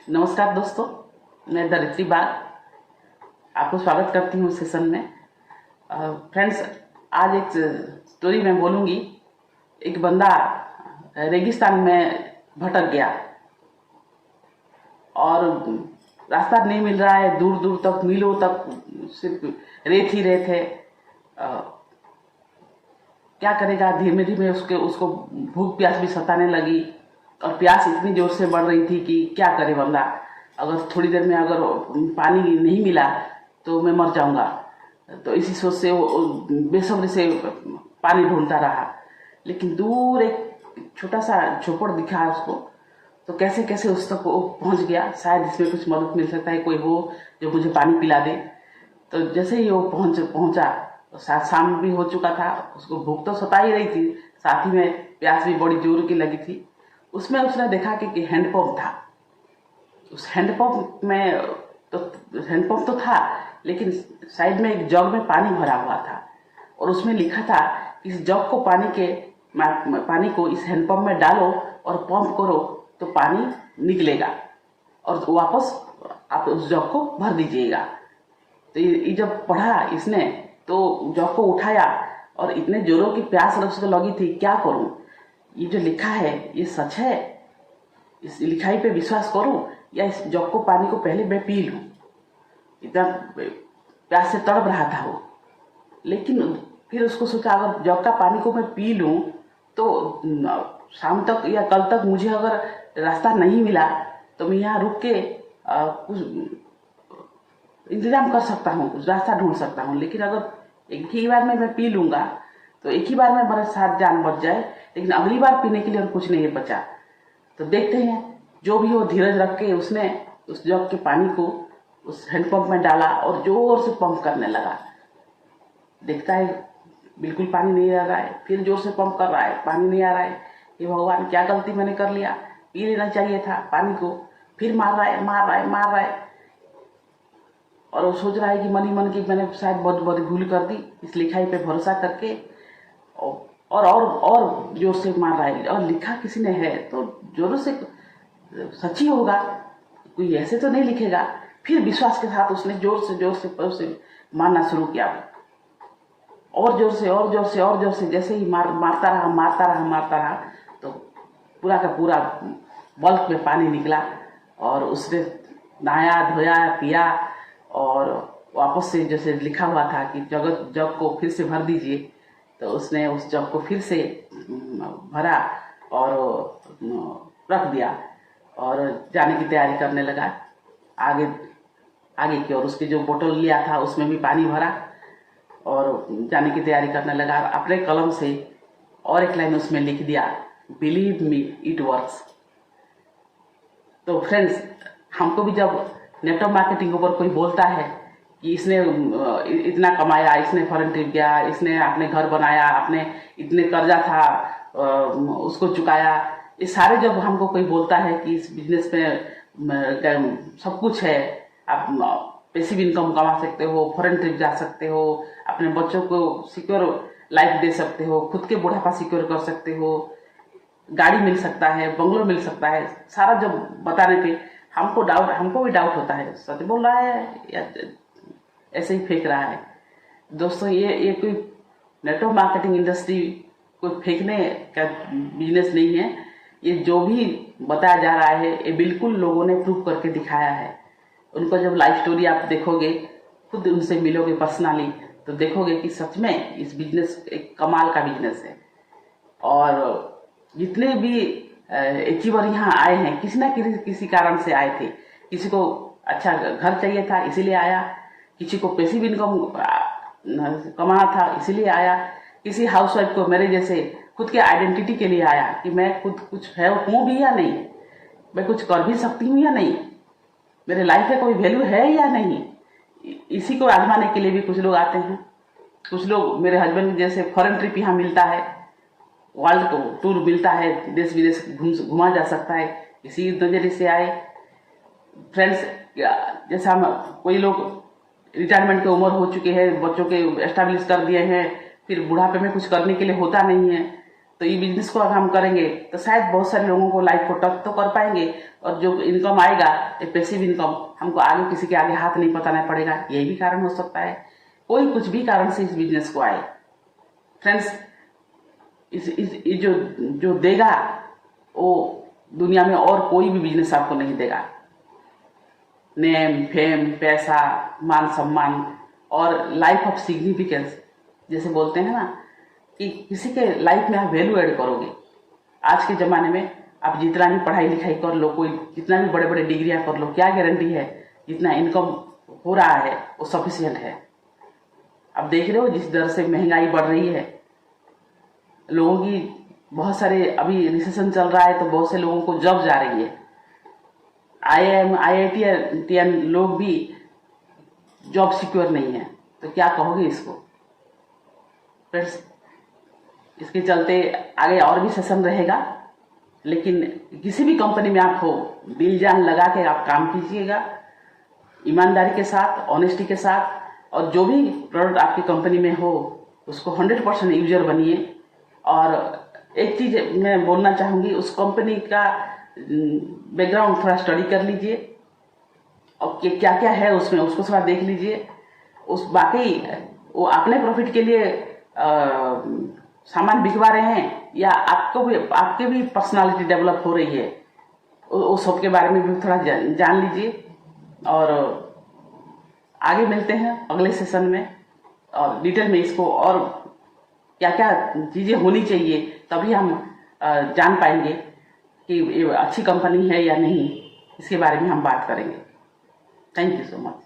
नमस्कार दोस्तों, मैं धरित्री बाग आपको स्वागत करती हूँ सेशन में। फ्रेंड्स, आज एक स्टोरी मैं बोलूँगी। एक बंदा रेगिस्तान में भटक गया और रास्ता नहीं मिल रहा है। दूर दूर तक, मीलों तक सिर्फ रेत ही रेत है। क्या करेगा? धीमे धीमे उसको भूख प्यास भी सताने लगी और प्यास इतनी जोर से बढ़ रही थी कि क्या करे बंदा। अगर थोड़ी देर में अगर पानी नहीं मिला तो मैं मर जाऊंगा। तो इसी सोच से वो बेसब्री से पानी ढूंढता रहा। लेकिन दूर एक छोटा सा झोपड़ दिखा उसको, तो कैसे कैसे उस तक वो पहुंच गया। शायद इसमें कुछ मदद मिल सकता है, कोई हो जो मुझे पानी पिला दे। तो जैसे ही वो पहुंचा तो शाम भी हो चुका था। उसको भूख तो सता ही रही थी, साथ ही में प्यास भी बड़ी जोर की लगी थी। उसमें उसने देखा कि हैंडपंप था। उस हैंडपंप में तो हैंडपंप तो था, लेकिन साइड में एक जग में पानी भरा हुआ था और उसमें लिखा था इस जग को पानी को इस हैंडपंप में डालो और पंप करो तो पानी निकलेगा और वापस आप उस जग को भर दीजिएगा। तो ये जब पढ़ा इसने तो जग को उठाया और इतने जोरों की प्यास उसको लगी थी, क्या करूं? ये जो लिखा है ये सच है? इस लिखाई पे विश्वास करूं या इस जग को पानी को पहले मैं पी लूं? इतना प्यास से तड़प रहा था वो। लेकिन फिर उसको सोचा, अगर जग का पानी को मैं पी लूं तो शाम तक या कल तक मुझे अगर रास्ता नहीं मिला तो मैं यहाँ रुक के कुछ इंतजाम कर सकता हूँ, कुछ रास्ता ढूंढ सकता हूँ। लेकिन अगर एक ही बार में मैं पी लूंगा तो एक ही बार में मेरे साथ जान बच जाए, लेकिन अगली बार पीने के लिए और कुछ नहीं बचा। तो देखते हैं, जो भी हो धीरज रख के उसने उस जग के पानी को उस हैंडपंप में डाला और जोर से पंप करने लगा। देखता है बिल्कुल पानी नहीं आ रहा है। फिर जोर से पंप कर रहा है, पानी नहीं आ रहा है। ये भगवान, क्या गलती मैंने कर लिया, पी लेना चाहिए था पानी को। फिर मार रहा है और वो सोच रहा है कि मन ही मन की मैंने शायद बहुत बड़ी भूल कर दी इस लिखाई पे भरोसा करके। और जोर से मार रहा है और लिखा किसी ने है तो जोरों से सच ही होगा, कोई ऐसे तो नहीं लिखेगा। फिर विश्वास के साथ उसने जोर से मारना शुरू किया और जोर से जैसे ही मारता रहा तो पूरा का पूरा बल्क में पानी निकला और उसने नहाया, धोया, पिया और वापस से जैसे लिखा हुआ था कि जग को फिर से भर दीजिए, तो उसने उस जग को फिर से भरा और रख दिया और जाने की तैयारी करने लगा आगे की ओर। उसकी जो बोतल लिया था उसमें भी पानी भरा और जाने की तैयारी करने लगा। अपने कलम से और एक लाइन उसमें लिख दिया, बिलीव मी इट वर्क्स। तो फ्रेंड्स, हमको भी जब नेटवर्क मार्केटिंग के ऊपर कोई बोलता है कि इसने इतना कमाया, इसने फॉरेन ट्रिप गया, इसने अपने घर बनाया, अपने इतने कर्जा था उसको चुकाया, ये सारे जब हमको कोई बोलता है कि इस बिजनेस में सब कुछ है, आप पैसिव इनकम कमा सकते हो, फॉरेन ट्रिप जा सकते हो, अपने बच्चों को सिक्योर लाइफ दे सकते हो, खुद के बुढ़ापा सिक्योर कर सकते हो, गाड़ी मिल सकता है, बंगलो मिल सकता है, सारा जब बताने पे हमको भी डाउट होता है, सच बोल रहा है या ऐसे ही फेंक रहा है। दोस्तों, ये कोई नेटवर्क मार्केटिंग इंडस्ट्री कोई फेंकने का बिजनेस नहीं है। ये जो भी बताया जा रहा है ये बिल्कुल लोगों ने प्रूव करके दिखाया है। उनको जब लाइफ स्टोरी आप देखोगे, खुद उनसे मिलोगे पर्सनली, तो देखोगे कि सच में इस बिजनेस एक कमाल का बिजनेस है। और जितने भी अचीवर यहाँ आए हैं, किसी ना किसी कारण से आए थे। किसी को अच्छा घर चाहिए था इसीलिए आया, किसी को पैसिव इनकम कमाना था इसीलिए आया, किसी हाउसवाइफ को मेरे जैसे खुद के आइडेंटिटी के लिए आया कि मैं खुद कुछ हूँ भी या नहीं, मैं कुछ कर भी सकती हूँ या नहीं, मेरे लाइफ में कोई वैल्यू है या नहीं। इसी को आजमाने के लिए भी कुछ लोग आते हैं। कुछ लोग मेरे हस्बैंड जैसे फॉरेन ट्रिप यहाँ मिलता है, वर्ल्ड को टूर मिलता है, देश विदेश घुमा जा सकता है, इसी नजरिए से आए। फ्रेंड्स, जैसा कोई लोग रिटायरमेंट की उम्र हो चुकी है, बच्चों के एस्टेब्लिश कर दिए हैं, फिर बुढ़ापे में कुछ करने के लिए होता नहीं है, तो ये बिजनेस को अगर हम करेंगे तो शायद बहुत सारे लोगों को लाइफ को टच तो कर पाएंगे, और जो इनकम आएगा ये पैसिव इनकम, हमको आगे किसी के आगे हाथ नहीं पताना पड़ेगा। यही भी कारण हो सकता है, कोई कुछ भी कारण से इस बिजनेस को आए। फ्रेंड्स, इस जो देगा वो दुनिया में और कोई भी बिजनेस आपको नहीं देगा। नेम, फेम, पैसा, मान सम्मान और लाइफ ऑफ सिग्निफिकेंस, जैसे बोलते हैं ना कि किसी के लाइफ में आप वैल्यू ऐड करोगे। आज के ज़माने में आप जितना भी पढ़ाई लिखाई कर लो, कोई जितना भी बड़े बड़े डिग्रियां कर लो, क्या गारंटी है जितना इनकम हो रहा है वो सफिशिएंट है। अब देख रहे हो जिस दर से महंगाई बढ़ रही है, लोगों की बहुत सारे, अभी रिसेशन चल रहा है तो बहुत से लोगों को जॉब जा रही है। IIT लोग भी जॉब सिक्योर नहीं है, तो क्या कहोगे इसको? फ्रेंड्स, इसके चलते आगे और भी सेशन रहेगा, लेकिन किसी भी कंपनी में आप हो, दिल जान लगा के आप काम कीजिएगा, ईमानदारी के साथ, ऑनेस्टी के साथ, और जो भी प्रोडक्ट आपकी कंपनी में हो उसको 100% यूजर बनिए। और एक चीज मैं बोलना चाहूँगी, उस कंपनी का बैकग्राउंड थोड़ा स्टडी कर लीजिए और क्या क्या है उसमें, उसको थोड़ा देख लीजिए। उस बाकी वो अपने प्रॉफिट के लिए सामान बिकवा रहे हैं या आपके भी पर्सनालिटी डेवलप हो रही है, उस सब के बारे में भी थोड़ा जान लीजिए। और आगे मिलते हैं अगले सेशन में, और डिटेल में इसको और क्या क्या चीज़ें होनी चाहिए, तभी हम जान पाएंगे कि ये अच्छी कंपनी है या नहीं, इसके बारे में हम बात करेंगे। Thank you so much.